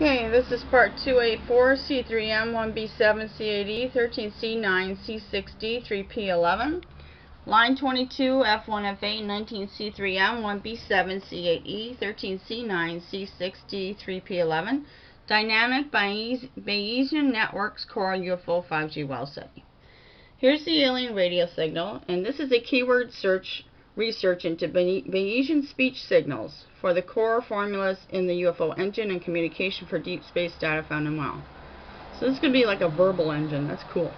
Okay, this is part 284C3M1b7c8e13c9c6d3p11. Line 22f1fa19c3m1b7c8e13c9c6d3p11. Dynamic Bayesian Networks Core UFO 5G Wow Seti. Here's the alien radio signal, and this is a keyword research into Bayesian speech signals for the core formulas in the UFO engine and communication for deep space data found in WOW. So this could be like a verbal engine. That's cool.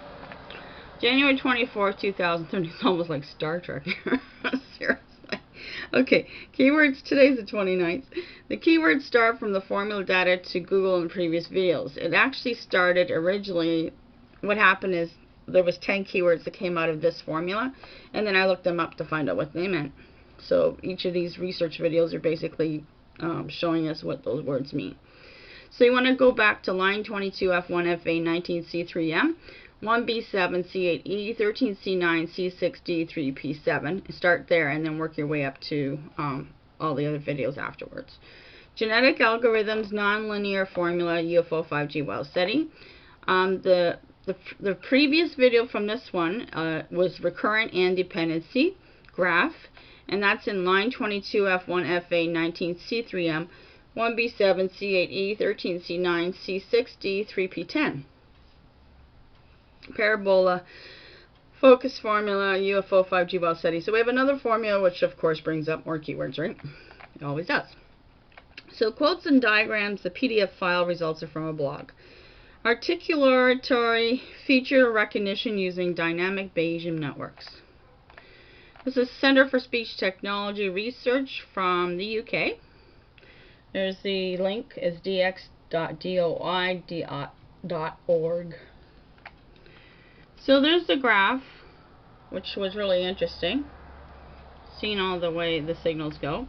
January 24th, 2030. It's almost like Star Trek. Seriously. Okay, keywords. Today's the 29th. The keywords start from the formula data to Google in previous videos. It actually started originally, what happened is there was 10 keywords that came out of this formula, and then I looked them up to find out what they meant. So each of these research videos are basically showing us what those words mean. So you want to go back to line 22f1fa19c3m1b7c8e13c9c6d3p7. Start there and then work your way up to all the other videos afterwards. Genetic algorithms, nonlinear formula, UFO 5G Wow Seti. The previous video from this one was recurrent and dependency graph, and that's in line 22f1fa19c3m1b7c8e13c9c6d3p10. Parabola, focus formula, UFO 5G Wow Seti. So we have another formula which of course brings up more keywords, right? It always does. So quotes and diagrams, the PDF file results are from a blog. Articulatory feature recognition using dynamic Bayesian networks. This is Center for Speech Technology Research from the UK. There's the link is dx.doi.org. So there's the graph, which was really interesting, seeing all the way the signals go.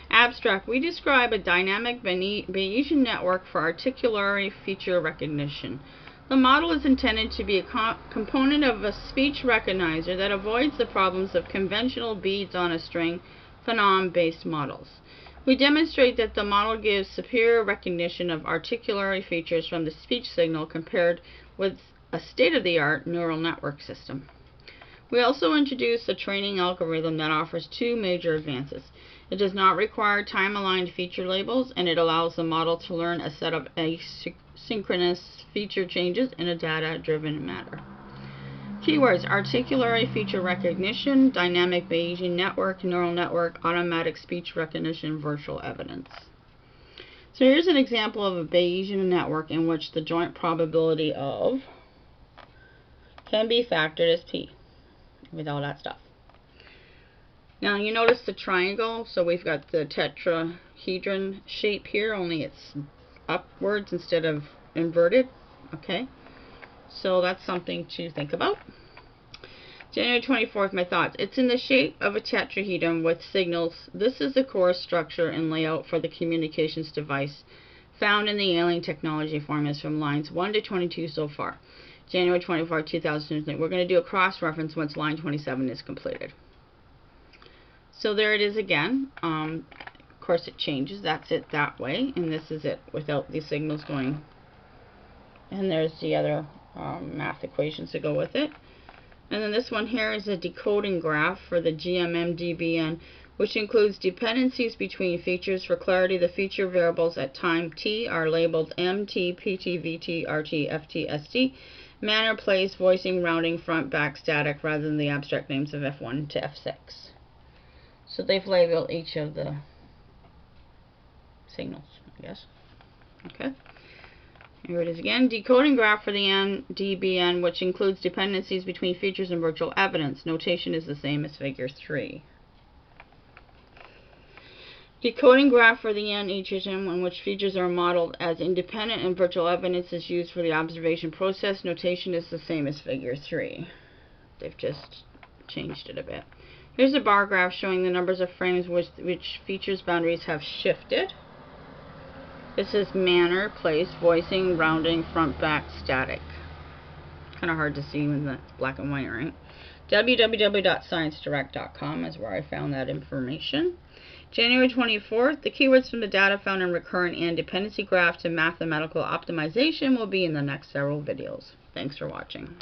Abstract. We describe a dynamic Bayesian network for articulatory feature recognition. The model is intended to be a component of a speech recognizer that avoids the problems of conventional beads on a string phenom-based models. We demonstrate that the model gives superior recognition of articulatory features from the speech signal compared with a state-of-the-art neural network system. We also introduce a training algorithm that offers two major advances. It does not require time-aligned feature labels, and it allows the model to learn a set of asynchronous feature changes in a data-driven manner. Keywords: articulatory feature recognition, dynamic Bayesian network, neural network, automatic speech recognition, virtual evidence. So here's an example of a Bayesian network in which the joint probability of can be factored as p with all that stuff. Now you notice the triangle, so we've got the tetrahedron shape here, only it's upwards instead of inverted. Okay, so that's something to think about. January 24th, my thoughts. It's in the shape of a tetrahedron with signals. This is the core structure and layout for the communications device found in the alien technology formulas from lines 1 to 22 so far. January 24, 2008. We're going to do a cross-reference once line 27 is completed. So there it is again. Of course it changes. That's it that way, and this is it without the signals going. And there's the other math equations to go with it. And then this one here is a decoding graph for the GMM-DBN, which includes dependencies between features. For clarity, the feature variables at time t are labeled MT, PT, VT, RT, FT, ST. Manner, place, voicing, rounding, front, back, static, rather than the abstract names of F1 to F6. So they've labeled each of the signals, I guess. Okay. Here it is again. Decoding graph for the NDBN, which includes dependencies between features and virtual evidence. Notation is the same as figure 3. Decoding graph for the NHM, in which features are modeled as independent and virtual evidence is used for the observation process. Notation is the same as figure 3. They've just changed it a bit. Here's a bar graph showing the numbers of frames which features boundaries have shifted. This is manner, place, voicing, rounding, front, back, static. Kind of hard to see when it's black and white, right? www.sciencedirect.com is where I found that information. January 24th, the keywords from the data found in recurrent and dependency graph to mathematical optimization will be in the next several videos. Thanks for watching.